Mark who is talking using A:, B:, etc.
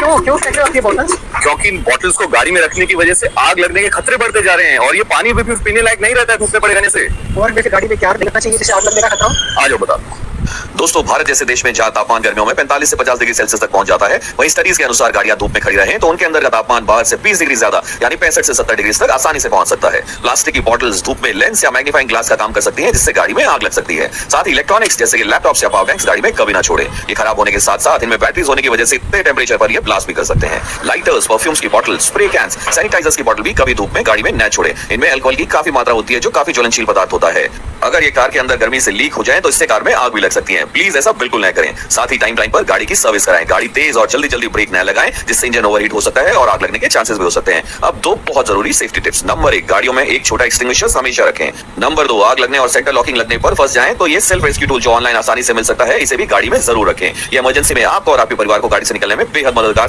A: क्यों क्यों फेंक रहे हो अपनी बोतल?
B: क्योंकि इन बॉटल्स को गाड़ी में रखने की वजह से आग लगने के खतरे बढ़ते जा रहे हैं और ये पानी भी पीने लायक नहीं रहता है धूप में पड़े रहने से।
A: और वैसे गाड़ी में क्या लगना चाहिए जिससे आग लगने का खतरा हो?
B: आ जाओ बता।
C: दोस्तों, भारत जैसे देश में जहां तापमान गर्मियों में 45 से 50 डिग्री सेल्सियस तक पहुंच जाता है, वहीं स्टडीज के अनुसार गाड़ियां धूप में खड़ी रहें तो उनके अंदर का तापमान बाहर से 20 डिग्री ज्यादा यानी 65 से 70 डिग्री तक आसानी से पहुंच सकता है। प्लास्टिक की बॉटल्स धूप में लेंस या मैग्नीफाइंग ग्लास का काम कर सकती हैं, जिससे गाड़ी में आग लग सकती है। साथ ही इलेक्ट्रॉनिक्स जैसे कि लैपटॉप्स या पावर बैंक्स गाड़ी में कभी ना छोड़े। ये खराब होने के साथ साथ इनमें बैटरीज होने की वजह से इतने टेम्परेचर पर ये ब्लास्ट भी कर सकते हैं। लाइटर्स, परफ्यूम्स की बॉटल, स्प्रे कैंस, सैनिटाइजर्स की बॉटल भी कभी धूप में गाड़ी में न छोड़े। इनमें अल्कोहल की काफी मात्रा होती है जो काफी ज्वलनशील पदार्थ होता है। अगर ये कार के अंदर गर्मी से लीक हो जाए तो इससे कार में आग भी लग सकती है। प्लीज ऐसा बिल्कुल न करें। साथ ही टाइम पर गाड़ी की सर्विस कराएं। गाड़ी तेज और जल्दी ब्रेक न लगाएं, जिससे इंजन ओवरहीट हो सकता है और आग लगने के चांसेस भी हो सकते हैं। अब 2 बहुत जरूरी सेफ्टी टिप्स। नंबर 1, गाड़ियों में एक छोटा एक्सटिंग्विशर हमेशा रखें। नंबर 2, आग लगने और सेंटर लॉकिंग लगने पर फंस जाएं तो ये सेल्फ रेस्क्यू टूल जो ऑनलाइन आसानी से मिल सकता है, इसे भी गाड़ी में जरूर रखें। ये इमरजेंसी में आपको और आपके परिवार को गाड़ी से निकलने में बेहद मददगार